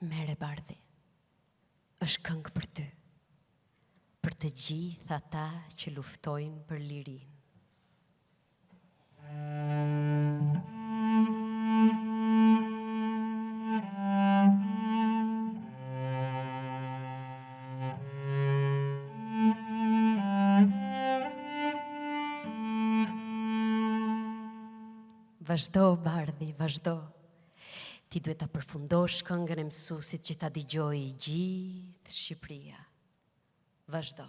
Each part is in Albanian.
Mere bardhi, është këngë për ty, për të gjithë ata që luftojnë për lirin. Vazhdo, bardhi, vazhdo. Ti duhet ta përfundosh këngën e mësuesit që ta dëgjojë gjithë Shqipëria. Vazhdo.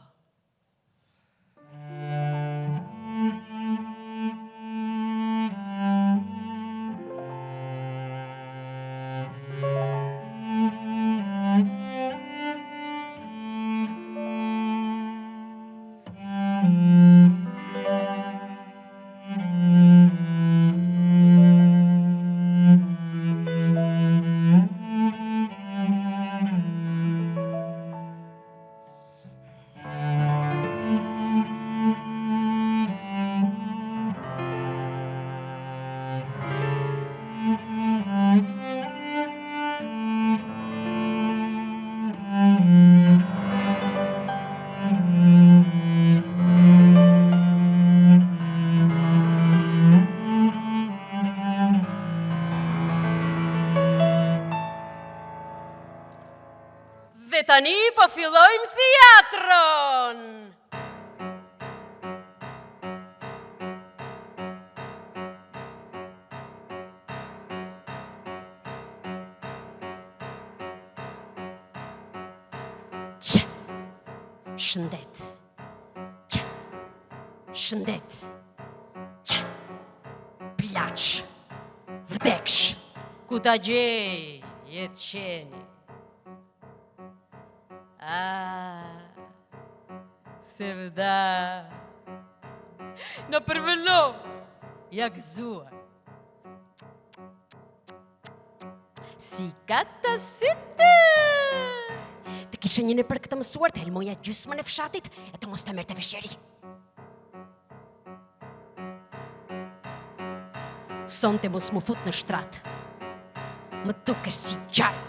Dhe tani po fillojmë theatron! Që, shëndet, që, shëndet, që, plaq, vdeksh, ku ta gjej, jetë qeni. Se vda, në përvëllo, ja gëzuar. Si kata sytë. Të kishe njëne për këtë mësuar, të helmoja gjysmën e fshatit, e të mos të mërë të veshjeri. Sonte mos mu fut në shtrat, më duke si gjarë.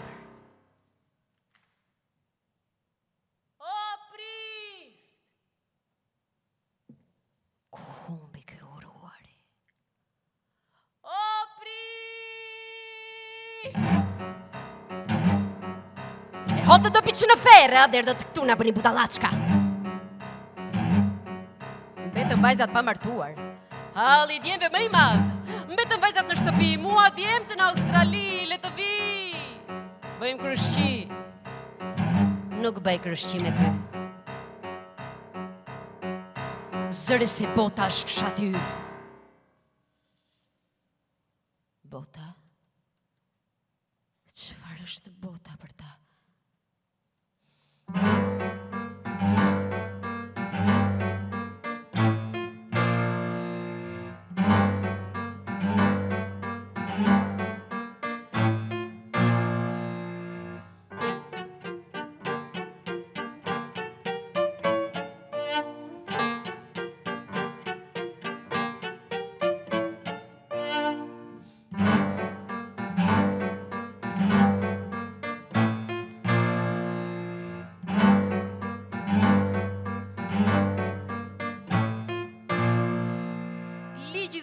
Hotë do piqë në ferë, dherë do të këtu në bëni budalaçka. Mbetën vajzat pa martuar. Halli djemve më i madhë. Mbetën vajzat në shtëpi, mua djemët në Australi, le të vi. Bëjmë kërëshqi. Nuk bëj kërëshqi me ty. Zëre se bota është fshati y. Bota? Çfarë është bota për ta?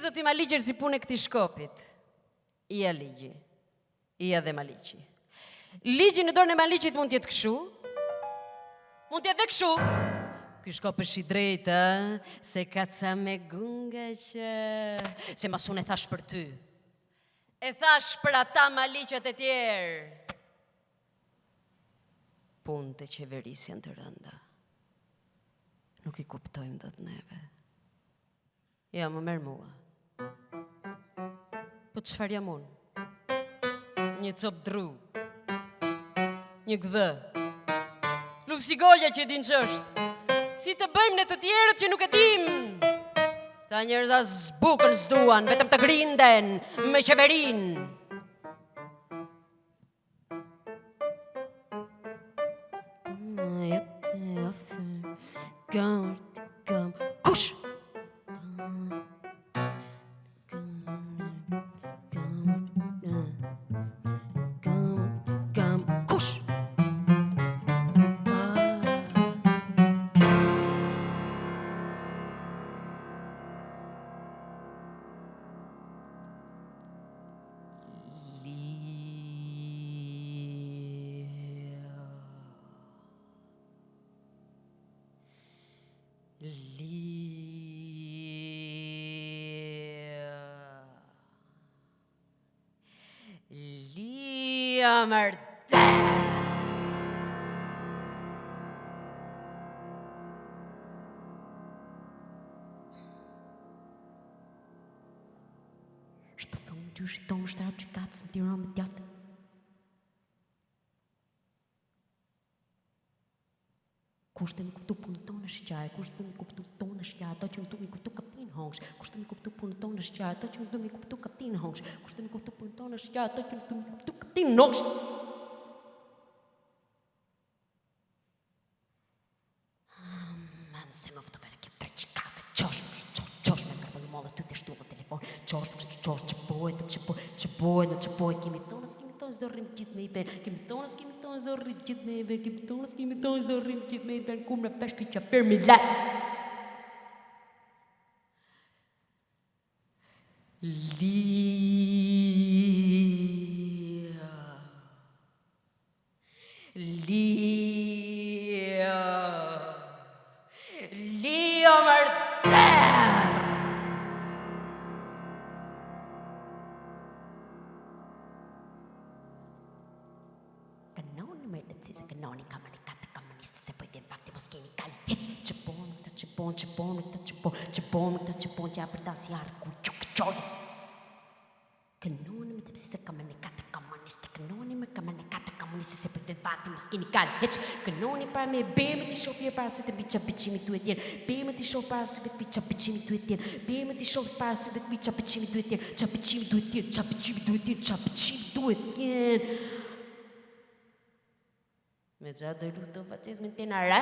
Zoti Maligjer si punë e këtij shkopit. Ija ligji. Ija dhe Maligji. Ligji në dorën e Maligjit mund t'jetë këshu. Mund t'jetë dhe këshu. Ky shkop është i drejtë, se ka ca me gunga që... Se mas unë e thash për ty. E thash për ata Maligjat e tjerë. Punë të qeverisë janë të rënda. Nuk i kuptojmë do të neve. Ja, më merë mua. Po çfarë jam unë? Një cop dru. Një gdhë. Lup si golja që e din që është. Si të bëjmë në të tjerët që nuk e dim. Ta njerëz as bukën s'duan, vetëm të grinden me qeverin. Kush? Lia Mërder. Shtë thonë gjyshi tonë shtatë gjykatës më tira me tjatë. Kushtë mi kuptu punën tonë është qarë, kushtë mi kuptu tonë është qarë, ato që më du mi kuptu kaptin hongsh, kushtë mi kuptu punën tonë është qarë, ato që më du mi kuptu kaptin hongsh, kushtë mi kuptu punën tonë është qarë, ato që më du mi kuptu kaptin hongsh. Man se më vëtë vere kjo tërë që kafe, qosh me kërpëllu mollë ty të shtu dhe telefon, qosh, që bojt, kemi tonës zdo rrim gjithë me i ben, kemi tonës zdo rrim gjithë me i ben, kemi tonës zdo rrim gjithë me i ben, ku më peshki që për mi le. Lia Mërder. Kanoni më të pse se kanoni katë komunistë se pojtë impakti mos keni kal hiç çpon që për ta si arë ku çoj. Kanoni më të pse se kamani katë komunistë, kanoni më kamani katë komunistë se pojtë impakti mos keni kal hiç. Kanoni para me bërë të shohë para sy të biça biçimi tu etjen, bërë të shohë para sy të biça biçimi tu etjen, bërë të shohë para sy të biça biçimi tu etjen, ça biçimi duhet tjen. Me gjatë do luftu fascizmin të në re?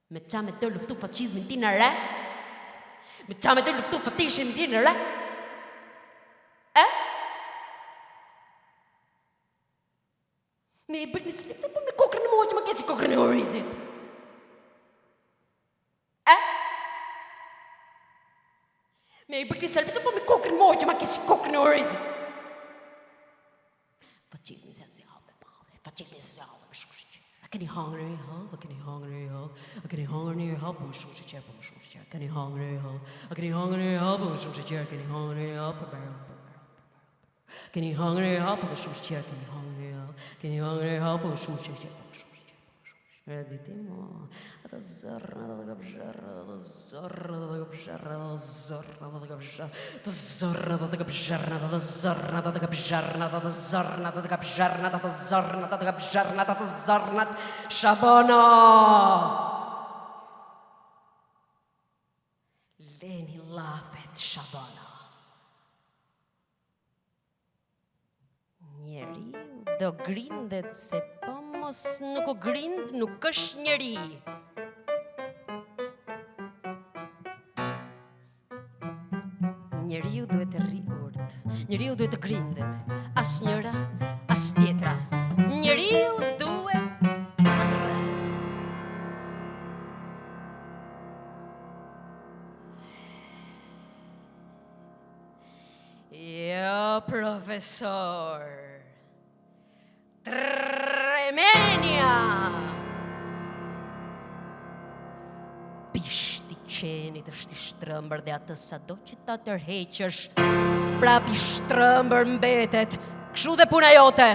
Me qa me të luftu fascizmin të në re? Me qa me të luftu fascizmin të në re? Me i bërë një slipë, po me kokrën e mua që ma kesi kokrën e orizit. Me i bërë një slipë, po me kokrën e mua që ma kesi kokrën e orizit. Fascizmin se se halve, fascizmin se se halve me shumë që. A keni hangër e halve, a keni hangër e halve, a keni hangër e halve, me shumë që, po me shumë që. A keni hangër e halve, a keni hangër e halve, me shumë që, a keni hangër e halve, keni hangër e halve, me shumë që, keni hangër e halve, keni hangër e halve, me shumë që, po me shumë që. Rediti mo, ata zërna dhe kapzherna, ata zërna dhe kapzherna, ata zërna dhe kapzherna, ata zërna dhe kapzherna, ata zërna dhe kapzherna, ata zërna dhe kapzherna, ata zërna dhe kapzherna, ata zërna Shabana. Leni lafet Shabana. Njeri do grindet se po mos nuk o grind, nuk është njeri. Njeriu duhet të rri urt, njeriu duhet të grindet, as njëra, as tjetra. Njeriu duhet të rre. Jo, profesor. Tremenia! Pishti qenit është i shtrëmbër dhe atë sa do që ta tërheqësh, prap i shtrëmbër mbetet, kështu dhe puna jote.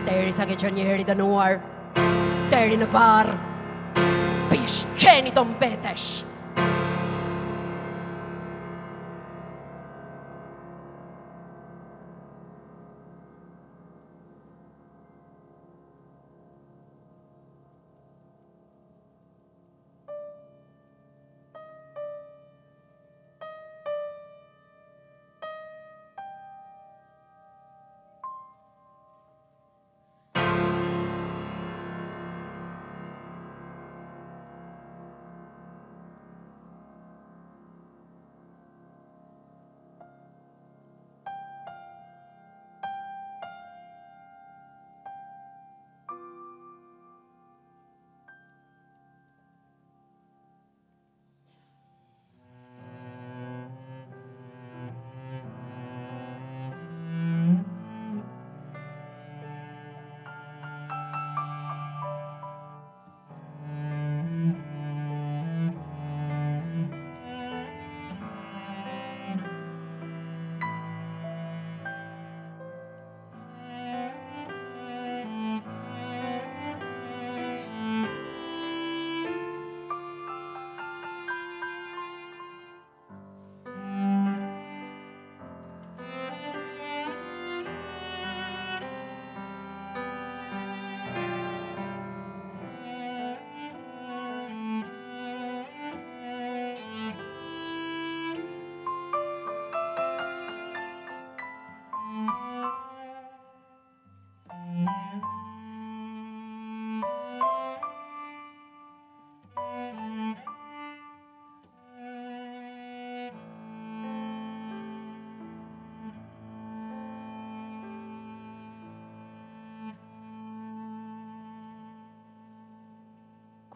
Deri sa ke qenë një herë i dënuar, deri në varr, pish qeni do mbetesh.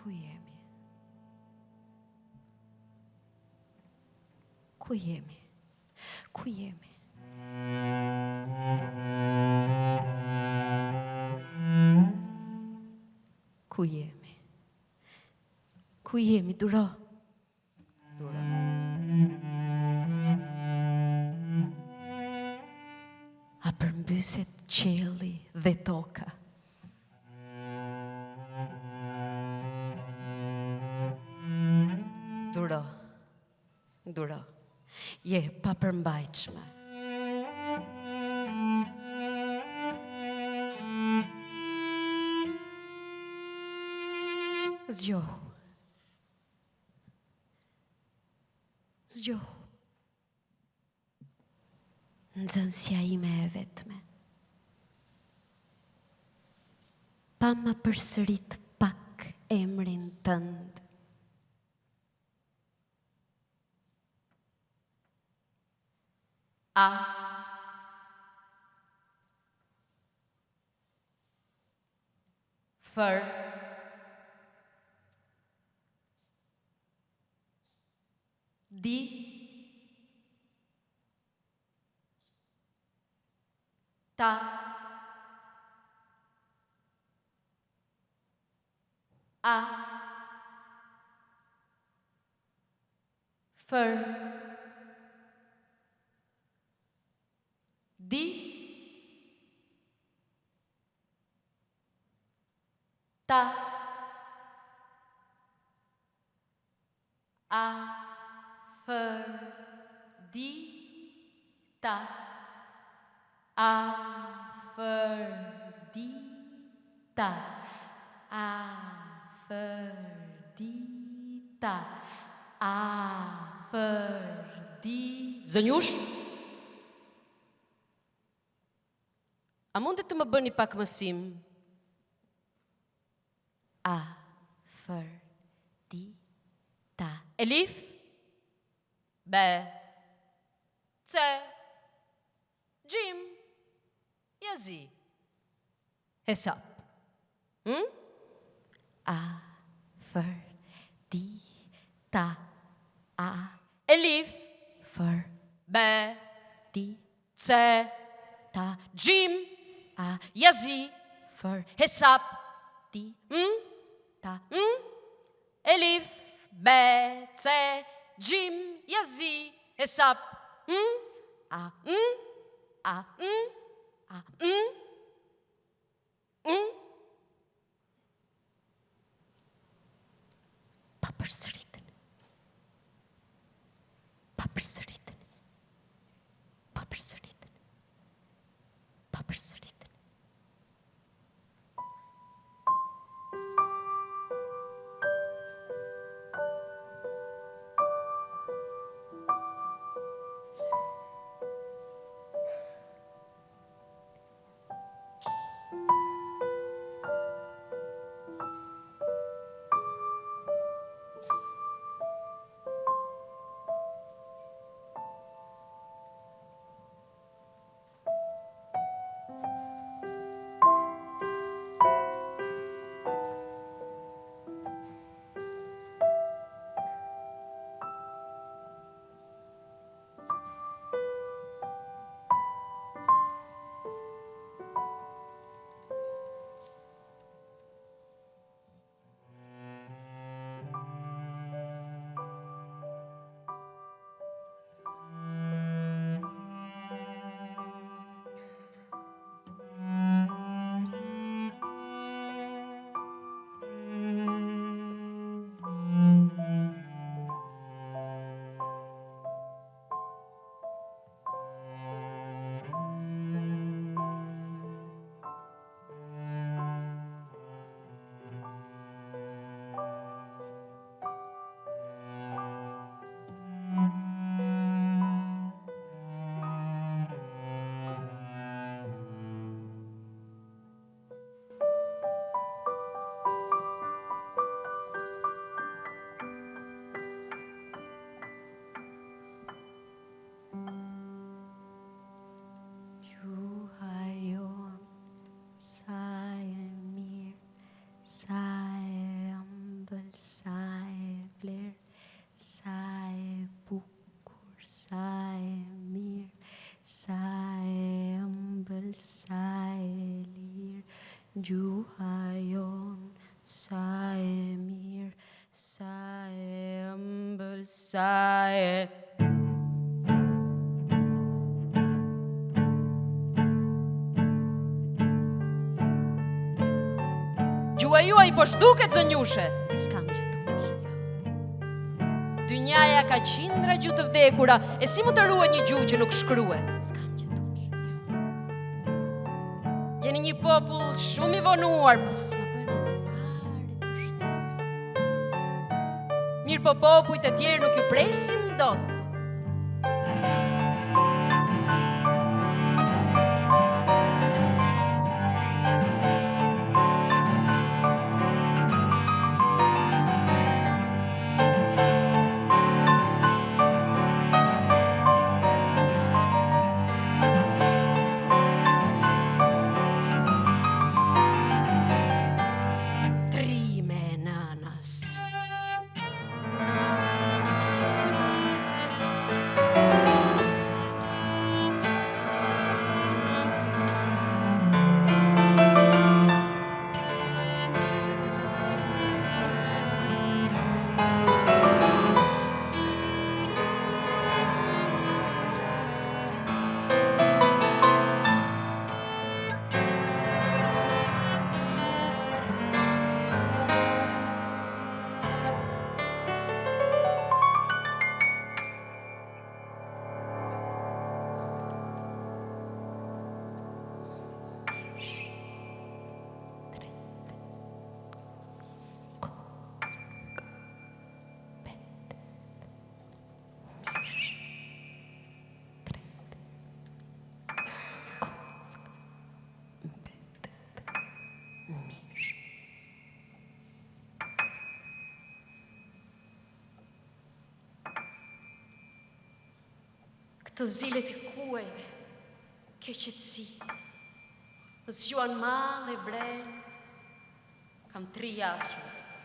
Ku jemi? Ku jemi? Ku jemi? Ku jemi? Ku jemi, duro? Duro. A përmbyset qelli dhe toka? Duro. Duro. Je pa përmbajtshme. Zgjohu. Zgjohu. Nxënësia ime e vetme. Pa ma përsërit pak emrin tënd. A. Fër. Di. Ta. A. Fër. Di. Ta. A. Fër. Di. Ta. A. Fër. Di. Ta. A. Fër. Di. Ta. A. Fër. Di. Zënjush? A mundet të më bëni pak mësim? A. Fër. Di. Ta. Elif? B. C. Gjim. Jazi. Hesap. A. Fër. Di. Ta. A. Elif. Fër. B. Di. C. Ta. Gjim. A. Jazi. Fër. Hesap. Di. Ta. Elif. B. C. Gjim. Jazi. Hesap. A. A. A. Pa përsëritën. Pa përsëritën. Pa përsëritën. Pa përsëritën. sa e mirë, sa e ëmbël, sa e lirë, gjuha jon, sa e mirë, sa e ëmbël, sa e... Gjua juaj po shduket zënjushe. S'kam që tunë. Dynjaja ka qindra gjuhë të vdekura, e si mu të ruhet një gjuhë që nuk shkruhet? S'kam që tunë. Jeni një popull shumë i vonuar, po S'ma bënë fare për shtu. mirë po popujt e tjerë nuk ju presin dot. Trime nanas. Këtë zilet e kuajve, kjo qëtësi, më zgjuan malë e brenë, kam 3 javë që më vetëm.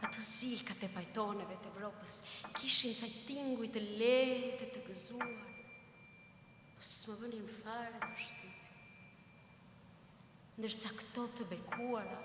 Ato zilkat e pajtoneve të Evropës kishin ca tinguj të lehtë e të gëzuar, po s'më bënin fare më shtypje. Ndërsa këto të bekuara,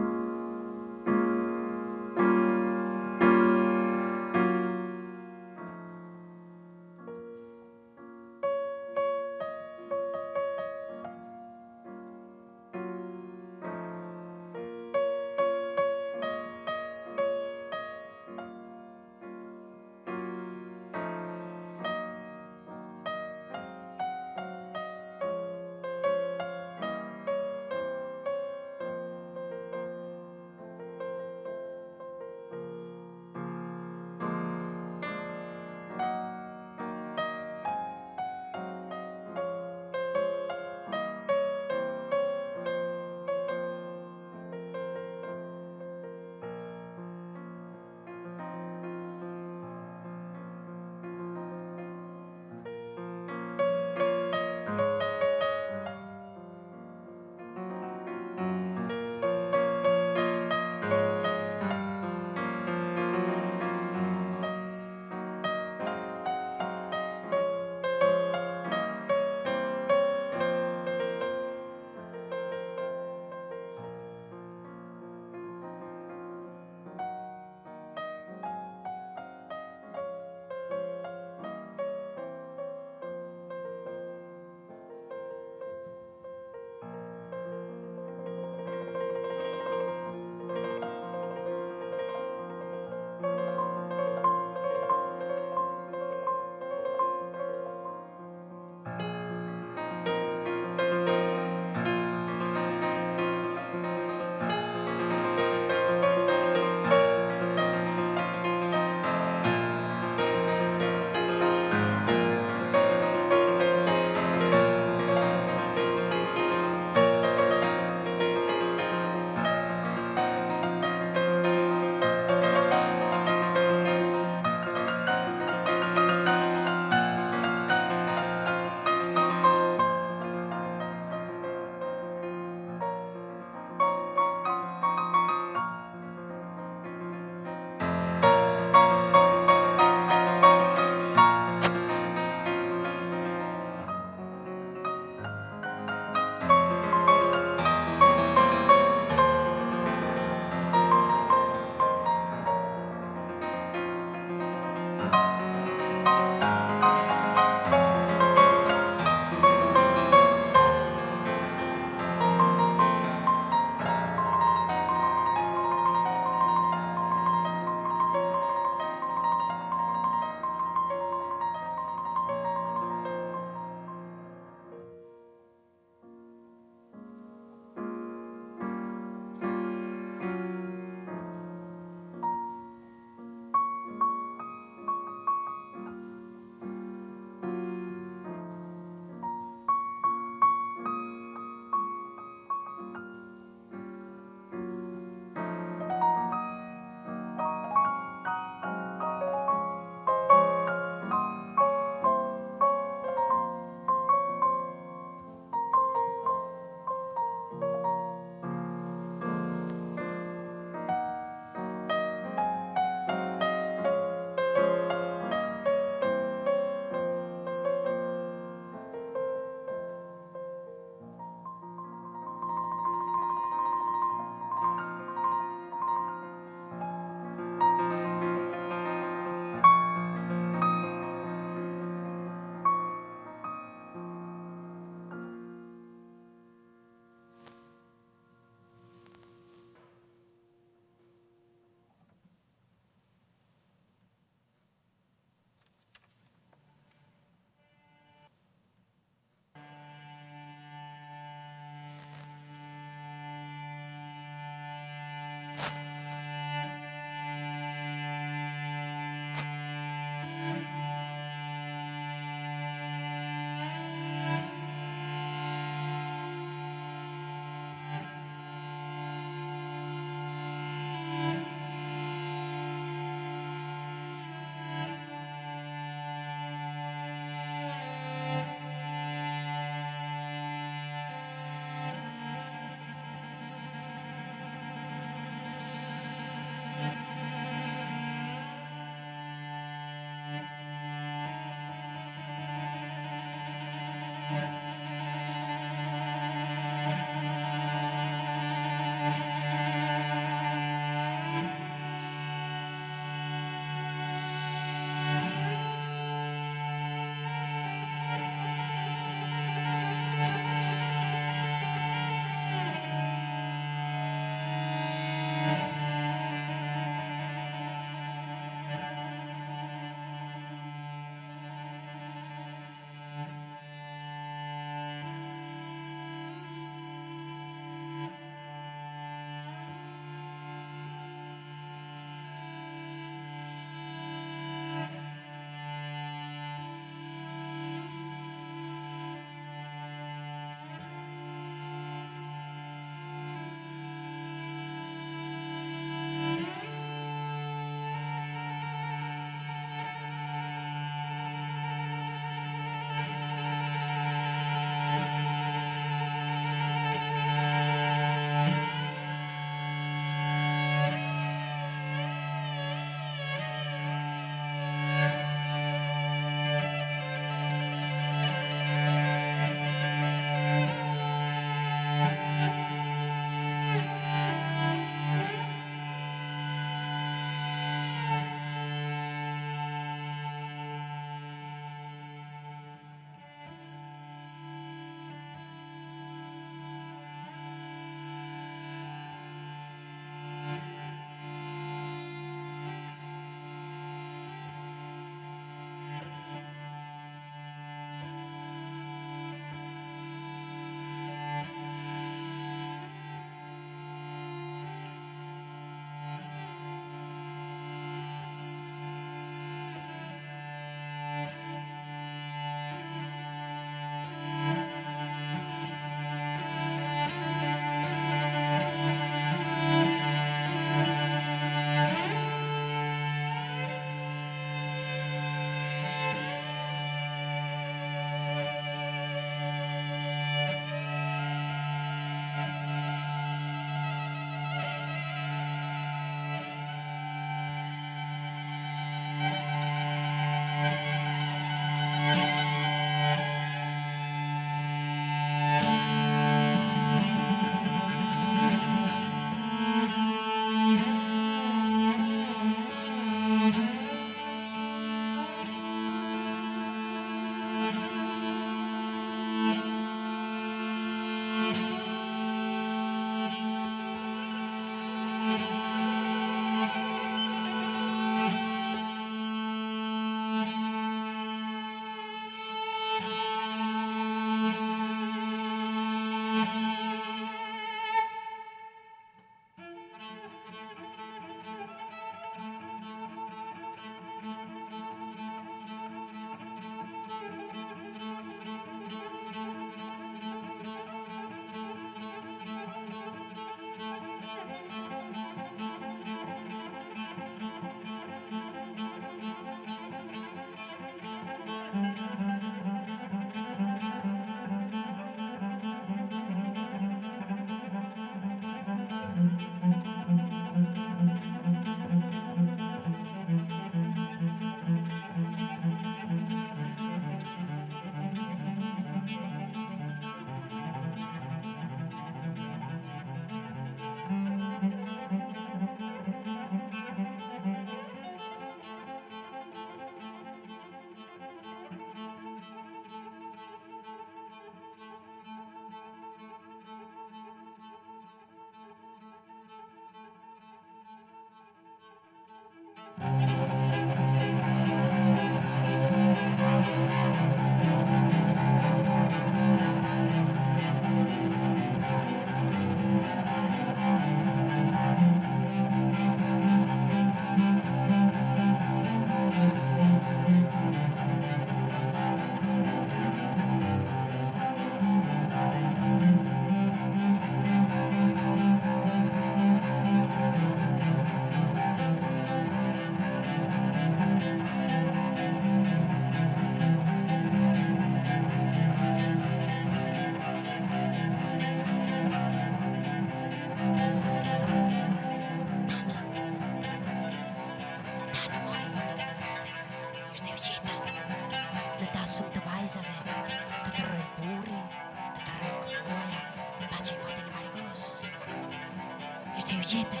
se ju gjete.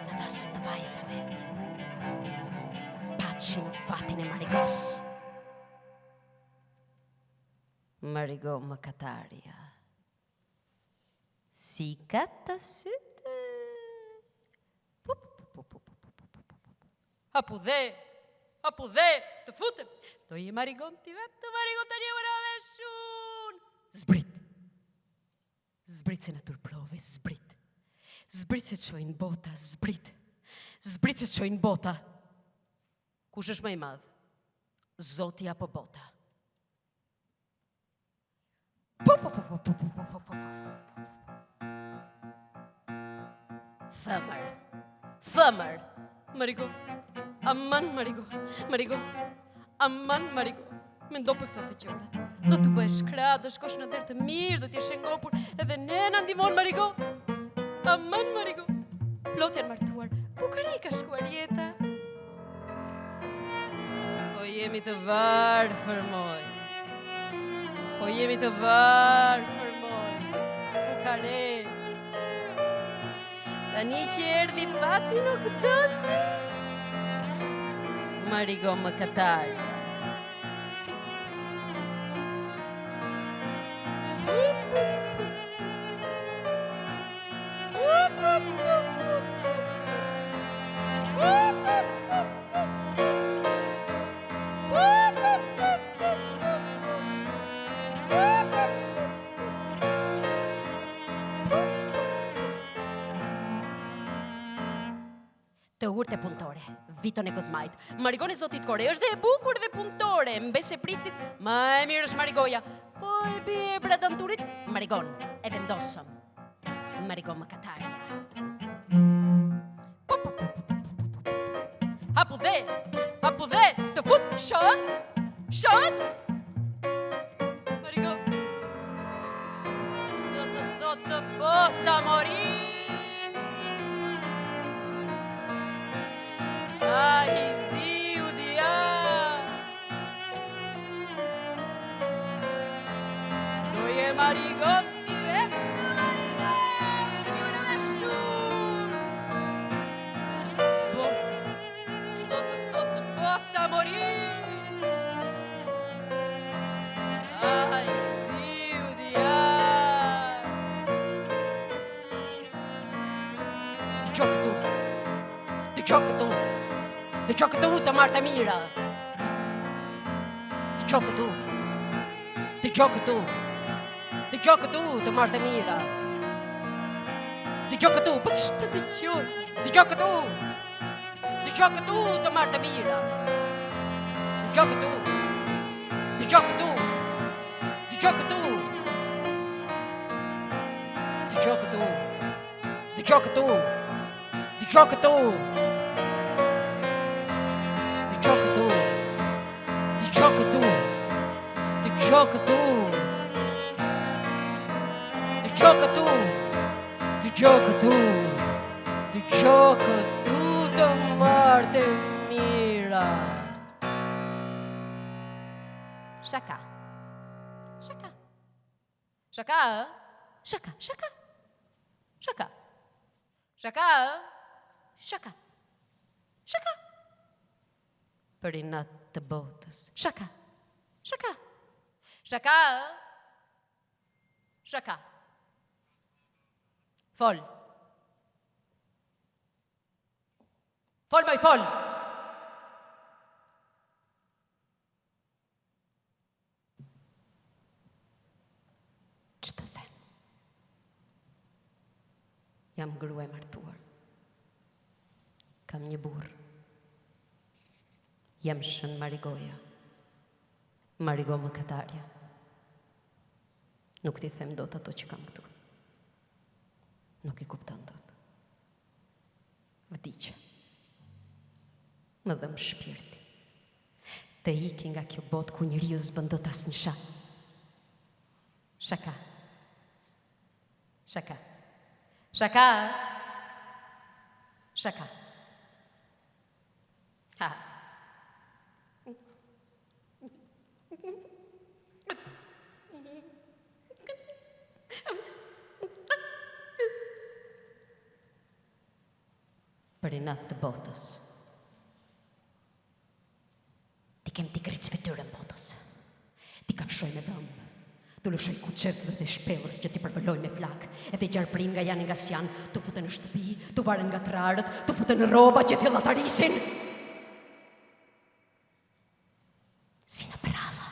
Në dasëm të vajzave. Patshin fatin e Marigos. Marigo më katarja. Si kata syte. Hapu dhe, të futem. Do je Marigon ti vetë, të Marigon të një mërave shun. Zbrit. Zbrit se në turprove, zbrit. Zbrit se të shojnë bota, zbrit. Zbrit se të shojnë bota. Kush është më i madh? Zoti apo bota? Thëmër. Marigo. Aman, Marigo. Aman, Marigo. Mendo për këto të gjërat. Do të bësh krah, do shkosh në derë të mirë, do t'jesh e ngopur, edhe ne na ndihmon, Marigo. Aman, Marigo. Plot janë martuar. Bukuri ka shkuar jeta. Po jemi të varfër, moj. Fukare. Tani që erdhi fati nuk do të. Marigo më katarja. Të urtë e punëtore, Viton e Kozmajt. Marigoni zotit kore, është dhe e bukur dhe punëtore. Mbes e priftit, ma e mirë është Marigoja. Po e bie e bradanturit, Marigon, e vendosëm. Marigon më katarja. Hapu dhe, të fut, shot. Marigon. Do të thotë bota mori. Ai, zi u dia. Do je Marigon ti vetë, Marigon, një më në shumë. Shto të thotë bota mori. Ai, zi u dia. Të gjo këtu të marrë të mira. Të gjo këtu të marrë të mira. Të gjo këtu të marrë të mira. Të gjo këtu të marrë të mira. Shaka. Për i natë të botës. Shaka. Fol. Që të them? Jam grua e martuar. Kam një burr. Jam shën Marigoja. Marigo më katarja. Nuk ti them dot ato që kam këtu. Nuk i kupton dot. Vdiqe. Më dhëm shpirti. Të iki nga kjo botë ku njeriu s'bën dot asnjë shak. Shaka. Ha. për inat të botës. Ti kem t'i gritë fytyrën botës. Ti kafshoj me dhëmbë. Tu lëshoj kuqetëve dhe shpellës që ti përvëlloj me flak. Edhe gjarprin nga janë nga sjan, tu futën në shtëpi, tu varen nga trarët, tu futën në roba që ti latarisin. Si në pralla.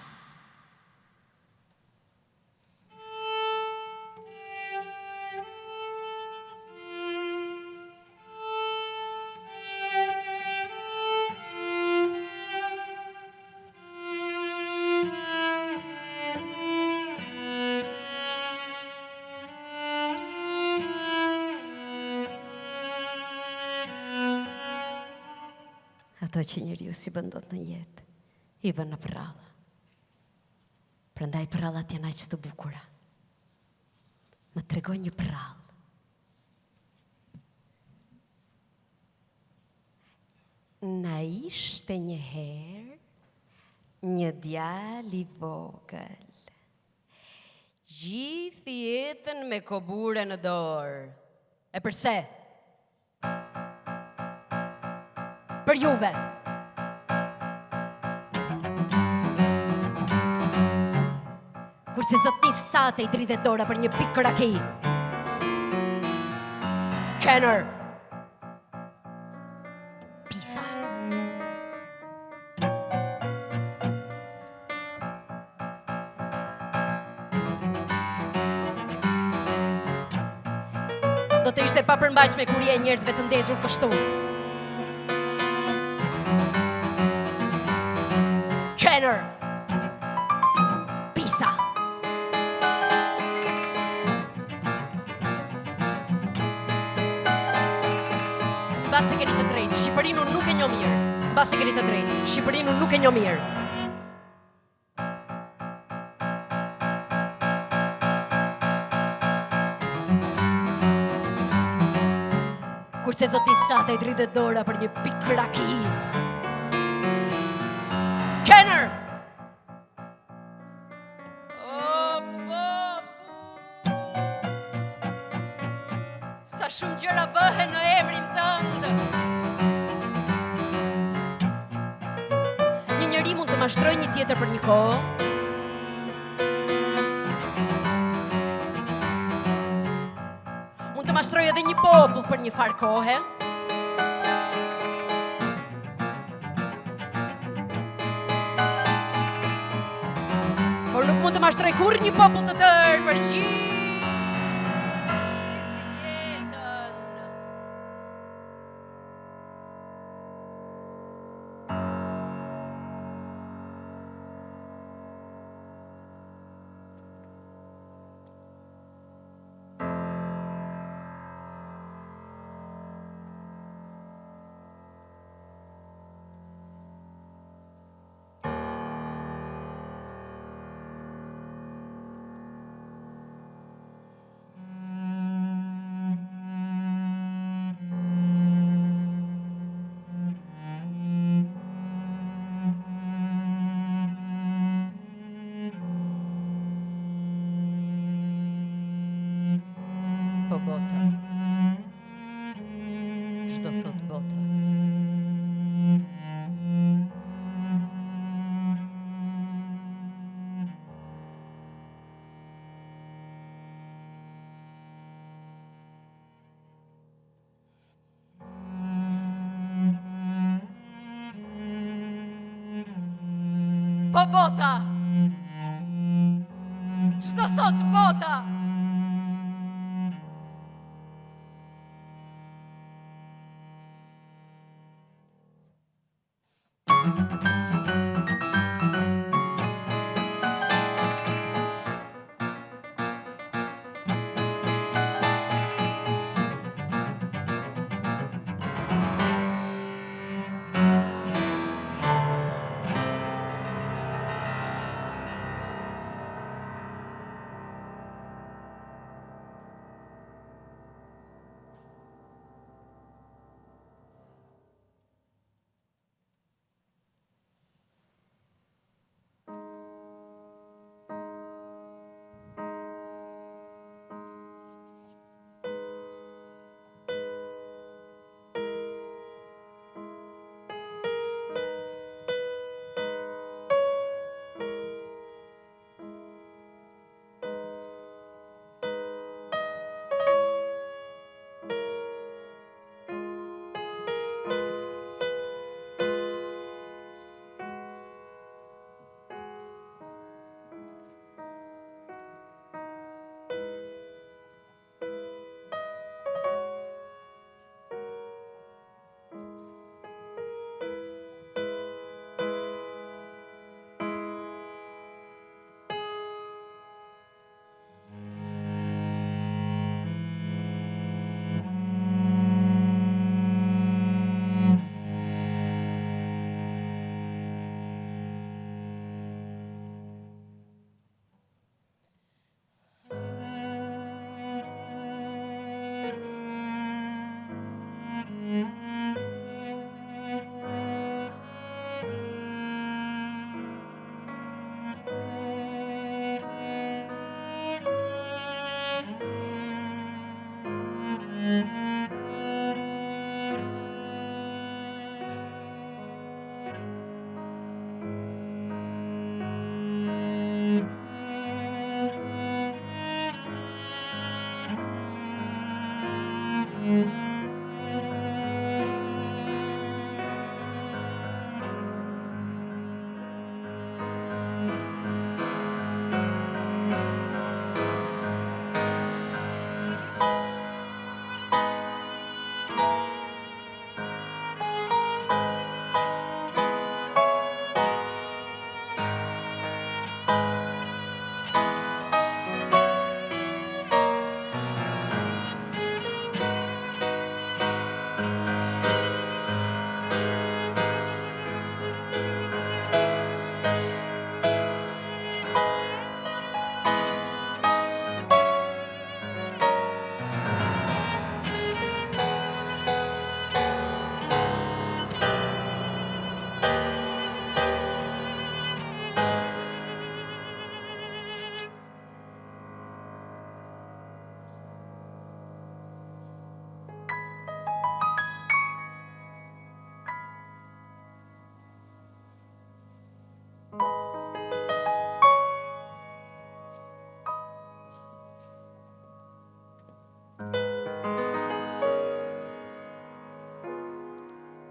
Ato që njeriu si bëndot në jetë, i vën në pralla. Prandaj prallat janë aq të bukura. Më tregoj një prallë. Na ishte një herë një djalë i vogël. Gjithë jetën me kobure në dorë. E përse? Për juve. Kurse zoti sate i dridhe dora për një pikë kraki. Qener. Pisa. Do të ishte pa përmbajtshme kur je njerëzve të ndezur kështu. Qener. Pisa. Mbase keni të drejtë, Shqipërinë unë nuk e njoh mirë. Mbase keni të drejtë, Shqipërinë unë nuk e njoh mirë. Kurse zoti sate i dridhe dora për një pikë kraki. Qener! Sa shumë gjëra bëhen në emrin tënd. Një njeri mund të mashtrojë një tjetër për një kohë. Mund të mashtrojë edhe një popull për një farë kohe. Por nuk mund të mashtrojë kurrë një popull të tërë për gjithë jetën. Po bota. Çdo thot bota. Po bota. Çdo thot bota.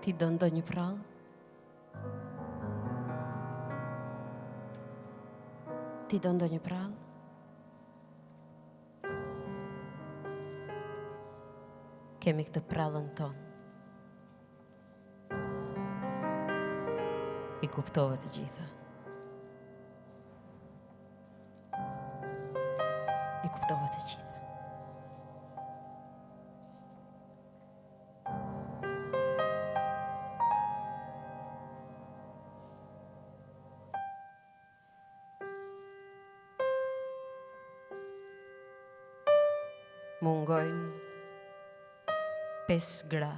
Ti do ndonjë prallë? Ti do ndonjë prallë? Kemi këtë prallën tonë. I kuptova të gjitha. I kuptova të gjitha. Mungojnë 5 gra.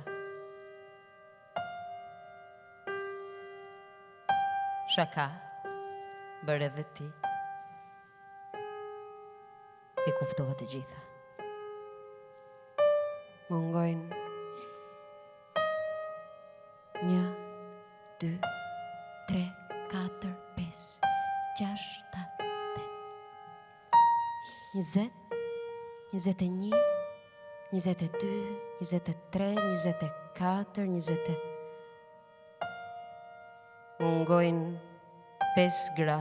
Shaka, bërë edhe ti. I kuptova të gjitha. Mungojnë 1, 2, 3, 4, 5, 6, 7, 8, 20, 21, 22, 23, 24, 20. Mungojnë 5 gra.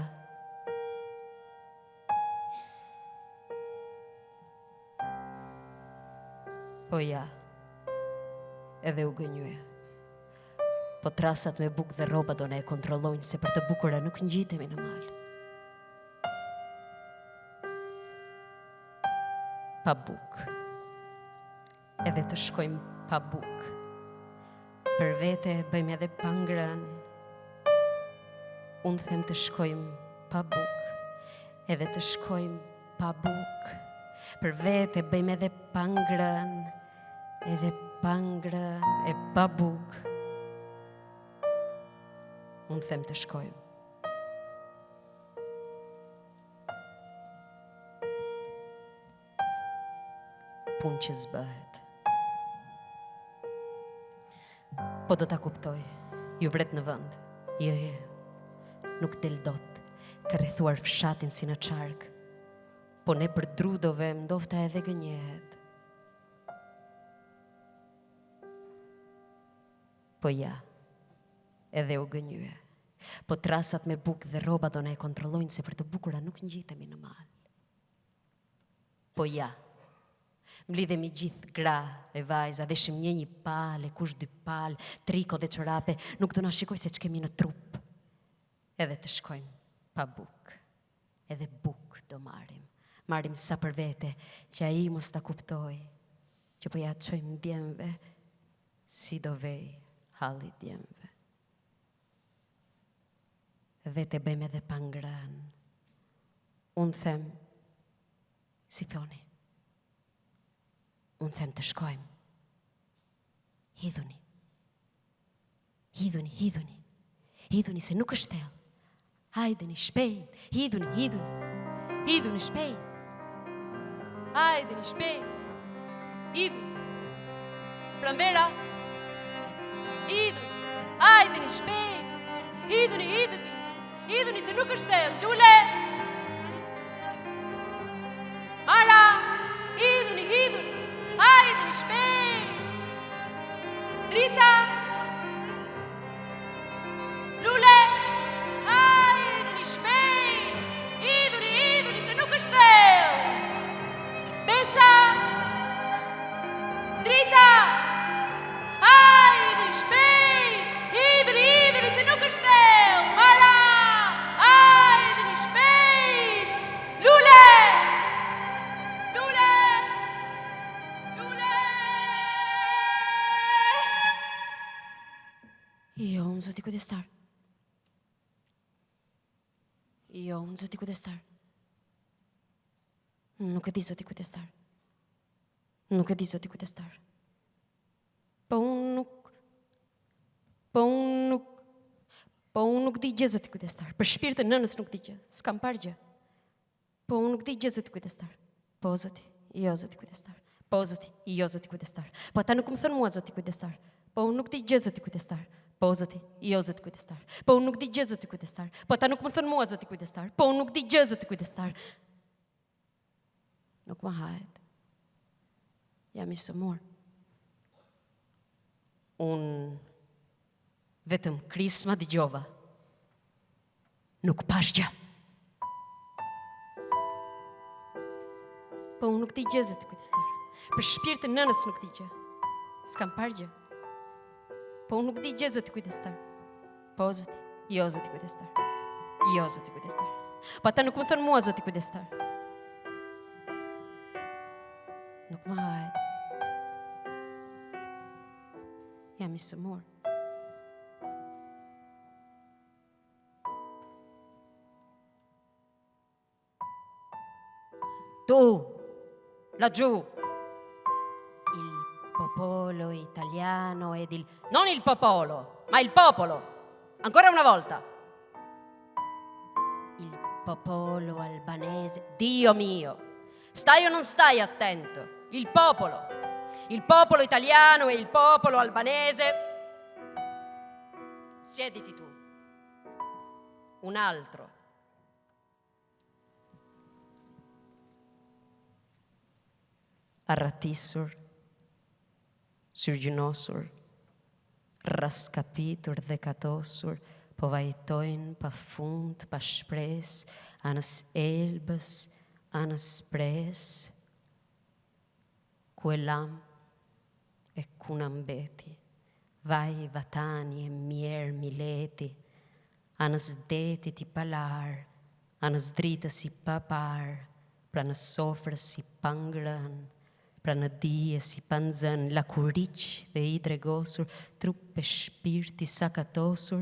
Po ja, edhe u gënjyja. Po trasat me bukë dhe roba do ne e kontrollojnë, se për të bukura nuk ngjitemi në mal. Pa bukë. Edhe të shkojmë pa bukë. Për vete bëjmë edhe pa ngrënë. Unë them të shkojmë pa bukë. Edhe të shkojmë pa bukë. Për vete bëjmë edhe pa ngrënë. Edhe pa ngrënë e pa bukë. Unë them të shkojmë. Punë që zbëhet. Po do ta kuptoj, ju vret në vend. Jo, nuk del dot, ka rrethuar fshatin si në qark. Po ne për drudove mdofta edhe gënjehet. Po ja, edhe u gënjye. Po trasat me bukë dhe roba do na e kontrollojnë, se për të bukura nuk ngjitemi në mal. Po ja, mlidhemi gjithë gra dhe vajza, veshim një palë, kush 2 palë, triko dhe çorape, nuk do na shikoj se ç'kemi në trup. Edhe të shkojmë pa bukë. Edhe bukë do marim. Marim sa për vete, që ai mos ta kuptoj, që po ja çojmë djemve, si do vej halli djemve. Vete bëjmë edhe pa ngrënë. Unë them, si thoni, unë them të shkojmë. Hidhuni. Hidhuni, hidhuni. Hidhuni se nuk është tellë. Hajdeni shpejt. Hidhuni, hidhuni. Hidhuni shpejt. Hajdeni shpejt. Hidhuni. Pranvera. Hidhuni. Hajdeni shpejt. Hidhuni, hidhuni. Hidhuni se nuk është tellë. Lule. Mara. Hidhuni, hidhuni. Hajdeni shpejt. Drita. Lule. Hajdeni shpejt. Hidhuni, hidhuni se nuk është thellë. Besa. Drita. Hajdeni shpejt. Hidhuni, hidhuni se nuk është thellë. Mara. Hajdeni shpejt. Lule. Jo, unë zoti kujdestar. Jo, unë zoti kujdestar. Nuk e di zoti kujdestar. Nuk e di zoti kujdestar. Po unë nuk di gjë zoti kujdestar. Për shpirtën nënës nuk di gjë. S'kam parë gjë. Po unë nuk di gjë zoti kujdestar. Po zoti, jo zoti kujdestar. Po zoti, jo zoti kujdestar. Po ata nuk më thënë mua zoti kujdestar. Po unë nuk di gjë zoti kujdestar. Po zoti, jo zoti kujdestar. Po unë nuk di gjë zoti kujdestar. Po ata nuk më thënë mua zoti kujdestar. Po unë nuk di gjë zoti kujdestar. Nuk më hahet. Jam i sëmur. Unë Vetëm krisma dëgjova. Nuk pash gjë. Po unë nuk di gjë, zoti kujdestar. Për shpirtin e nënës nuk di gjë. S'kam parë gjë. Po unë nuk di gjë, zoti kujdestar. Po zoti, jo zoti kujdestar. Jo zoti kujdestar. Po ata nuk më thënë mua zoti kujdestar. Nuk më hajt. Jam i sëmur. Tu, laggiù, il popolo italiano ed il... Non il popolo, ma il popolo. Ancora una volta. Il popolo albanese. Dio mio, stai o non stai attento? Il popolo italiano e il popolo albanese. Siediti tu. Un altro. Arratisur, syrgjënosur, raskapitur dhe katosur, po vajtojnë pa fund, pa shpres, anës elbës, anës pres, ku e lam e ku në mbeti, vaj vatani e mjerë mileti, anës detit i palar, anës dritës i papar, pra në sofrës i pangrën, pra në dije si panzën, la kuriq dhe i dregosur, trup e shpirti sakatosur,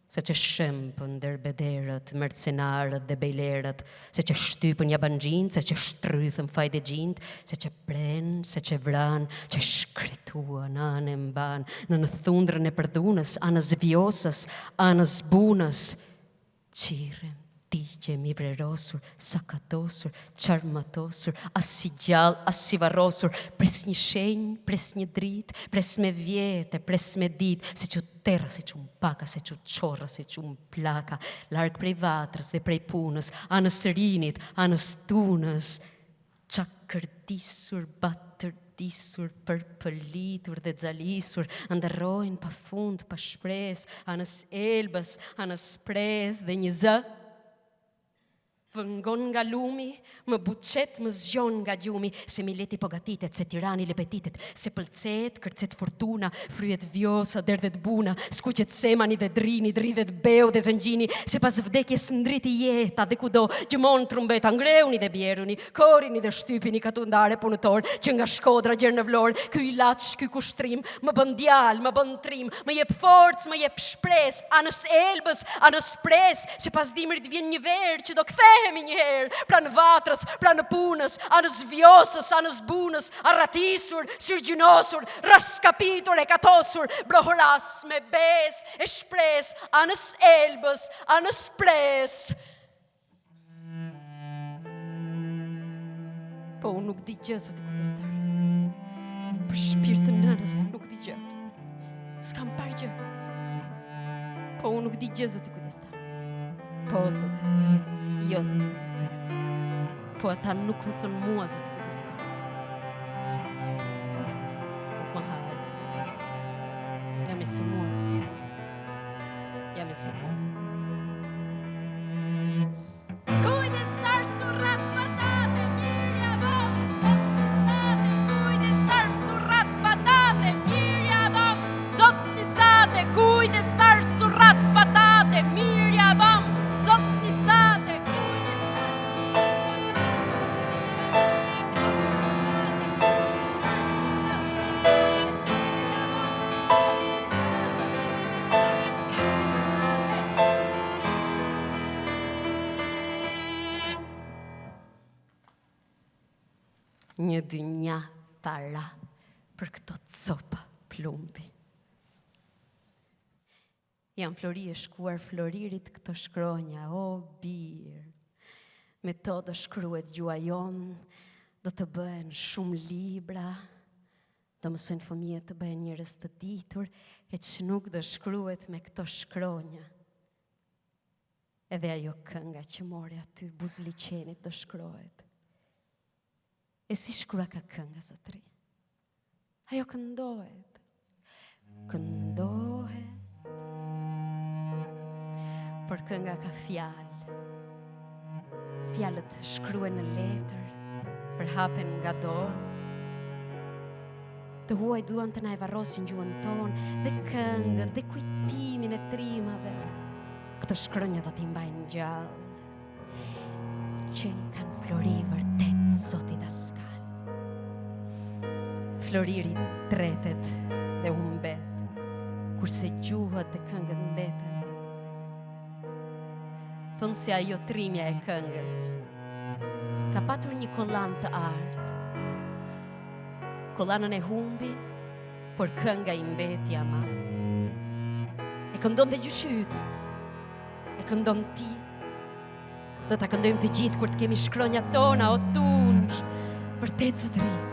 se që shëmpën derbederët, mercenarët dhe bejlerët, se që shtypën jabangjin, se që shtrythën fajde gjint, se që prenë, se që vranë, që shkrituan, anë e mban, në thundrën e përdhunës, anës vjosës, anës bunës, qirën, digje mi vrerosur, sakatosur, qarmatosur, as si gjallë, as si varrosur, pres një shenjë, pres një dritë, pres me vjetë, pres me ditë, se që terra, se që paka, se që qorra, se që plaka, larg prej vatrës dhe prej punës, anës rinit, anës tunës, qakërdisur, batërdisur, përpëlitur dhe xalisur, ndërrojnë pa fund, pa shpres, anës elbës, anës pres dhe një zë, vëngon nga lumi, më buqet, më zgjon nga gjumi, se Mileti po gatitet, se Tirani lepetitet, se pëlcet, kërcet fortuna, fryet vjosa, derdhet buna, skuqet semani dhe drini, dridhet beu dhe zëngjini, se pas vdekjes ndriti jeta dhe kudo, gjumon trumbeta, ngreuni dhe bjeruni, korini dhe shtypini katundare punëtor, që nga Shkodra gjerë në Vlorë, ky ilaç, ky kushtrim, më bën djalë, më bën trim, më jep forcë, më jep shpres, anës elbës, anës pres, se pas dimrit vjen një verë që do kthehemi një herë, pra në vatrës, pra në punës, anës vjosës, anës bunës, arratisur, syrgjënosur, raskapitur e katosur, brohoras me bes e shpres, anës elbës, anës pres. Po unë nuk di gjë, zoti kujdestar. Për shpirtin nënës nuk di gjë. S'kam parë gjë. Po unë nuk di gjë, zoti kujdestar. Po zoti, jo zoti kujdestar. Po ata nuk më thënë mua, zoti kujdestar. Nuk më hajt. Jam i sëmur. Jam i sëmur. Kujdestar surrat patate, mirja bom, sot një state. Kujdestar surrat patate, mirja bom, sot një state. Kujdestar surrat patate, mirja bom, sot një state. Një dynja para për këto copa plumbi. Jam Flori e shkuar Floririt këto shkronja, o birë. Me to do shkruhet gjua jonë, do të bëhen shumë libra, do mësojnë fëmijët të bëhen njerëz të ditur, e që nuk do shkruhet me këto shkronja. Edhe ajo kënga që mori aty buzliqenit do shkruhet. E si shkrua ka kënga, zotri? Ajo këndohet. Këndohet Por kënga ka fjalë. Fjalët shkruen në letër, përhapen nga dorë. Të huaj duan të na e varrosin gjuhën tonë dhe këngën dhe kujtimin e trimave. Këto shkronja do t'i mbajnë gjallë. Qenë kanë flori vërtet, zoti daskal. Floriri tretet dhe humbet, kurse gjuhët dhe këngët mbeten. Thonë se ajo trimja e këngës ka patur një kollan të artë. Kollanën e humbi, por kënga i mbeti ama. E këndon dhe gjyshyt, e këndon ti. Do ta këndojmë të gjithë kur të kemi shkronjat tona, o tunç, vërtet zotëri.